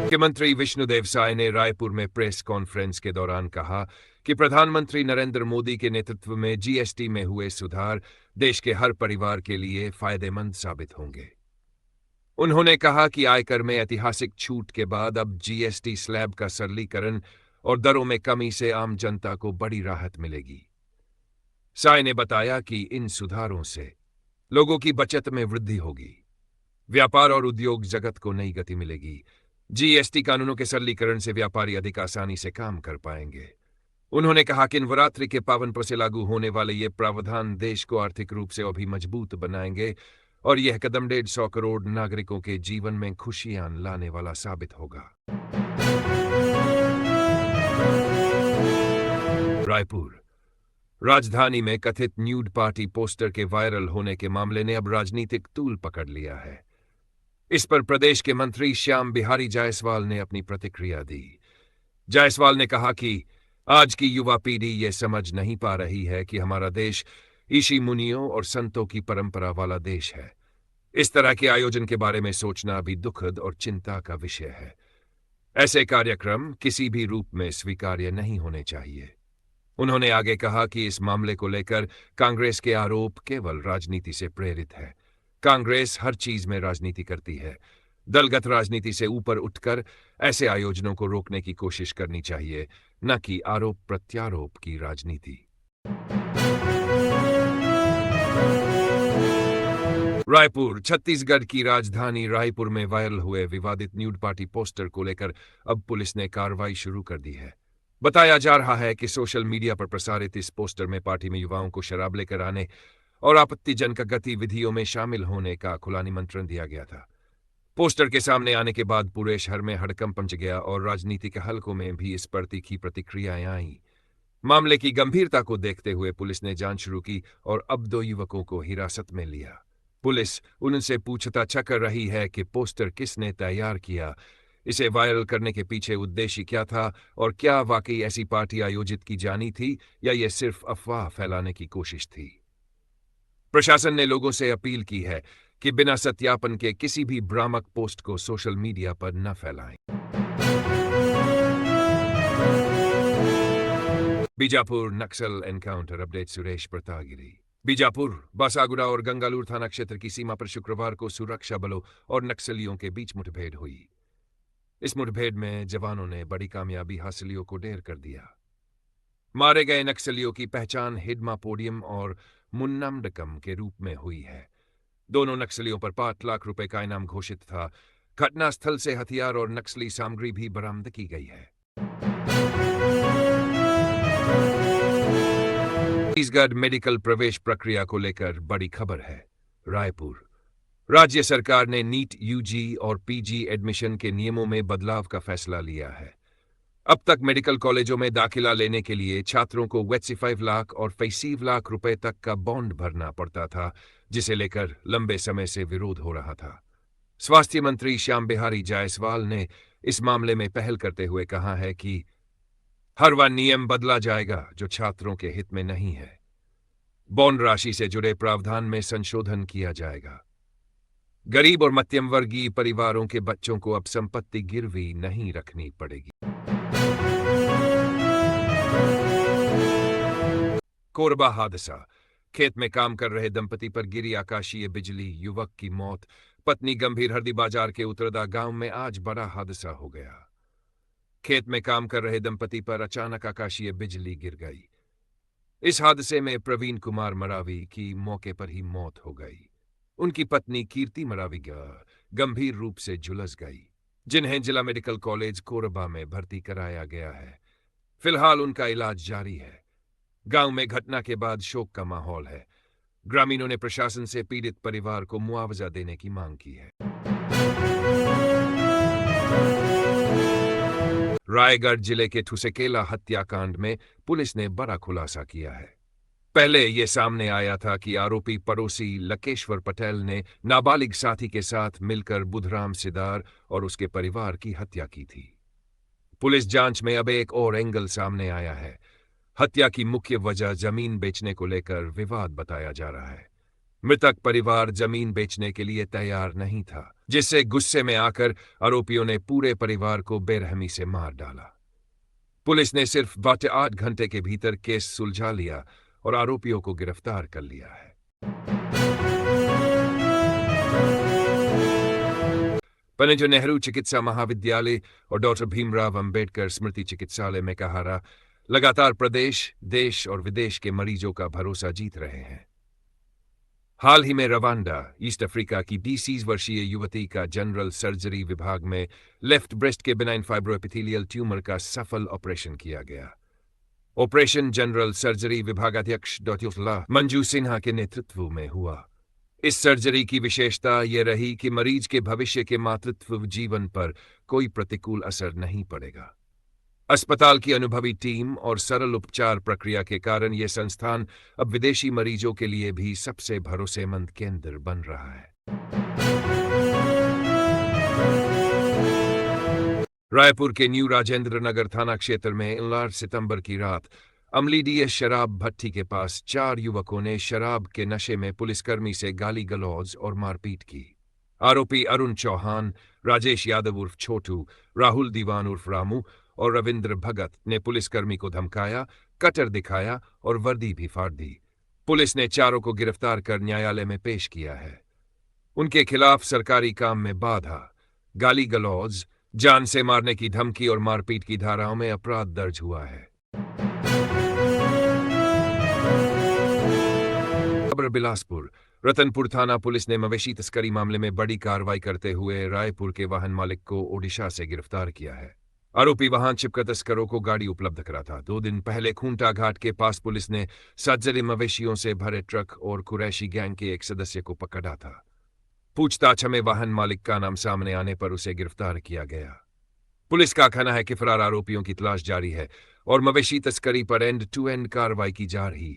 मुख्यमंत्री विष्णुदेव साय ने रायपुर में प्रेस कॉन्फ्रेंस के दौरान कहा कि प्रधानमंत्री नरेंद्र मोदी के नेतृत्व में जीएसटी में हुए सुधार देश के हर परिवार के लिए फायदेमंद साबित होंगे। उन्होंने कहा कि आयकर में ऐतिहासिक छूट के बाद अब जीएसटी स्लैब का सरलीकरण और दरों में कमी से आम जनता को बड़ी राहत मिलेगी। साय ने बताया कि इन सुधारों से लोगों की बचत में वृद्धि होगी, व्यापार और उद्योग जगत को नई गति मिलेगी। जीएसटी कानूनों के सरलीकरण से व्यापारी अधिक आसानी से काम कर पाएंगे। उन्होंने कहा कि नवरात्रि के पावन पर्व से लागू होने वाले ये प्रावधान देश को आर्थिक रूप से और भी मजबूत बनाएंगे और यह कदम 150 करोड़ नागरिकों के जीवन में खुशियां लाने वाला साबित होगा। रायपुर राजधानी में कथित न्यूड पार्टी पोस्टर के वायरल होने के मामले ने अब राजनीतिक तूल पकड़ लिया है। इस पर प्रदेश के मंत्री श्याम बिहारी जायसवाल ने अपनी प्रतिक्रिया दी। जायसवाल ने कहा कि आज की युवा पीढ़ी ये समझ नहीं पा रही है कि हमारा देश ऋषि मुनियों और संतों की परंपरा वाला देश है। इस तरह के आयोजन के बारे में सोचना भी दुखद और चिंता का विषय है। ऐसे कार्यक्रम किसी भी रूप में स्वीकार्य नहीं होने चाहिए। उन्होंने आगे कहा कि इस मामले को लेकर कांग्रेस के आरोप केवल राजनीति से प्रेरित है। कांग्रेस हर चीज में राजनीति करती है। दलगत राजनीति से ऊपर उठकर ऐसे आयोजनों को रोकने की कोशिश करनी चाहिए, न कि आरोप प्रत्यारोप की राजनीति। रायपुर छत्तीसगढ़ की राजधानी रायपुर में वायरल हुए विवादित न्यूड पार्टी पोस्टर को लेकर अब पुलिस ने कार्रवाई शुरू कर दी है। बताया जा रहा है कि सोशल मीडिया पर प्रसारित इस पोस्टर में पार्टी में युवाओं को शराब लेकर आने और आपत्तिजनक गतिविधियों में शामिल होने का खुला निमंत्रण दिया गया था। पोस्टर के सामने आने के बाद पूरे शहर में हड़कंप मच गया और राजनीतिक हलकों में भी इस पर तीखी प्रतिक्रियाएं आईं। मामले की गंभीरता को देखते हुए पुलिस ने जांच शुरू की और अब 2 युवकों को हिरासत में लिया। पुलिस उनसे पूछताछ कर रही है कि पोस्टर किसने तैयार किया, इसे वायरल करने के पीछे उद्देश्य क्या था और क्या वाकई ऐसी पार्टी आयोजित की जानी थी या ये सिर्फ अफवाह फैलाने की कोशिश थी। प्रशासन ने लोगों से अपील की है कि बिना सत्यापन के किसी भी भ्रामक पोस्ट को सोशल मीडिया पर न फैलाएं। बीजापुर नक्सल एनकाउंटर अपडेट सुरेश प्रतागिरी। बीजापुर, बासागुड़ा और गंगालूर थाना क्षेत्र की सीमा पर शुक्रवार को सुरक्षा बलों और नक्सलियों के बीच मुठभेड़ हुई। इस मुठभेड़ में जवानों ने बड़ी कामयाबी हासिलियों को ढेर कर दिया। मारे गए नक्सलियों की पहचान हिडमा पोडियम और मुन्नामडकम के रूप में हुई है। दोनों नक्सलियों पर 5 लाख रुपए का इनाम घोषित था। घटनास्थल से हथियार और नक्सली सामग्री भी बरामद की गई है। छत्तीसगढ़ मेडिकल प्रवेश प्रक्रिया को लेकर बड़ी खबर है। रायपुर राज्य सरकार ने नीट यूजी और पीजी एडमिशन के नियमों में बदलाव का फैसला लिया है। अब तक मेडिकल कॉलेजों में दाखिला लेने के लिए छात्रों को 85 लाख और 85 लाख रुपए तक का बॉन्ड भरना पड़ता था, जिसे लेकर लंबे समय से विरोध हो रहा था। स्वास्थ्य मंत्री श्याम बिहारी जायसवाल ने इस मामले में पहल करते हुए कहा है कि हर वह नियम बदला जाएगा जो छात्रों के हित में नहीं है। बॉन्ड राशि से जुड़े प्रावधान में संशोधन किया जाएगा। गरीब और मध्यम वर्गीय परिवारों के बच्चों को अब संपत्ति गिरवी नहीं रखनी पड़ेगी। कोरबा हादसा, खेत में काम कर रहे दंपति पर गिरी आकाशीय बिजली, युवक की मौत। पत्नी गंभीर। हरदी बाजार के उतरदा गांव में आज बड़ा हादसा हो गया। खेत में काम कर रहे दंपति पर अचानक आकाशीय बिजली गिर गई। इस हादसे में प्रवीण कुमार मरावी की मौके पर ही मौत हो गई। उनकी पत्नी कीर्ति मरावी गंभीर रूप से झुलस गई, जिन्हें जिला मेडिकल कॉलेज कोरबा में भर्ती कराया गया है। फिलहाल उनका इलाज जारी है। गांव में घटना के बाद शोक का माहौल है। ग्रामीणों ने प्रशासन से पीड़ित परिवार को मुआवजा देने की मांग की है। रायगढ़ जिले के ठुसेकेला हत्याकांड में पुलिस ने बड़ा खुलासा किया है। पहले यह सामने आया था कि आरोपी पड़ोसी लकेश्वर पटेल ने नाबालिग साथी के साथ मिलकर बुधराम सिदार और उसके परिवार की हत्या की थी। पुलिस जांच में अब एक और एंगल सामने आया है। हत्या की मुख्य वजह जमीन बेचने को लेकर विवाद बताया जा रहा है। मृतक परिवार जमीन बेचने के लिए तैयार नहीं था, जिससे गुस्से में आकर आरोपियों ने पूरे परिवार को बेरहमी से मार डाला। पुलिस ने सिर्फ 8 घंटे के भीतर केस सुलझा लिया और आरोपियों को गिरफ्तार कर लिया है। पनेजो नेहरू चिकित्सा महाविद्यालय और डॉक्टर भीमराव अंबेडकर स्मृति चिकित्सालय में कहारा लगातार प्रदेश, देश और विदेश के मरीजों का भरोसा जीत रहे हैं। हाल ही में रवांडा, ईस्ट अफ्रीका की 20 वर्षीय युवती का जनरल सर्जरी विभाग में लेफ्ट ब्रेस्ट के बिनाइन फाइब्रोएपिथेलियल ट्यूमर का सफल ऑपरेशन किया गया। ऑपरेशन जनरल सर्जरी विभागाध्यक्ष डॉ. मंजू सिन्हा के नेतृत्व में हुआ। इस सर्जरी की विशेषता यह रही कि मरीज के भविष्य के मातृत्व जीवन पर कोई प्रतिकूल असर नहीं पड़ेगा। अस्पताल की अनुभवी टीम और सरल उपचार प्रक्रिया के कारण यह संस्थान अब विदेशी मरीजों के लिए भी सबसे भरोसेमंद केंद्र बन रहा है। रायपुर के न्यू राजेंद्र नगर थाना क्षेत्र में 8 सितंबर की रात अमलीडीएस शराब भट्टी के पास 4 युवकों ने शराब के नशे में पुलिसकर्मी से गाली गलौज और मारपीट की। आरोपी अरुण चौहान, राजेश यादव उर्फ छोटू, राहुल दीवान उर्फ रामू और रविंद्र भगत ने पुलिसकर्मी को धमकाया, कटर दिखाया और वर्दी भी फाड़ दी। पुलिस ने चारों को गिरफ्तार कर न्यायालय में पेश किया है। उनके खिलाफ सरकारी काम में बाधा, गाली गलौज, जान से मारने की धमकी और मारपीट की धाराओं में अपराध दर्ज हुआ है। खबर बिलासपुर, रतनपुर थाना पुलिस ने मवेशी तस्करी मामले में बड़ी कार्रवाई करते हुए रायपुर के वाहन मालिक को ओडिशा से गिरफ्तार किया है। आरोपी वाहन छिपकर तस्करों को गाड़ी उपलब्ध करा था। 2 दिन पहले खूंटा घाट के पास पुलिस ने 7 जली मवेशियों से भरे ट्रक और कुरैशी गैंग के एक सदस्य को पकड़ा था। पूछताछ में वाहन मालिक का नाम सामने आने पर उसे गिरफ्तार किया गया। पुलिस का कहना है कि फरार आरोपियों की तलाश जारी है और मवेशी तस्करी पर एंड टू एंड कार्रवाई की जा रही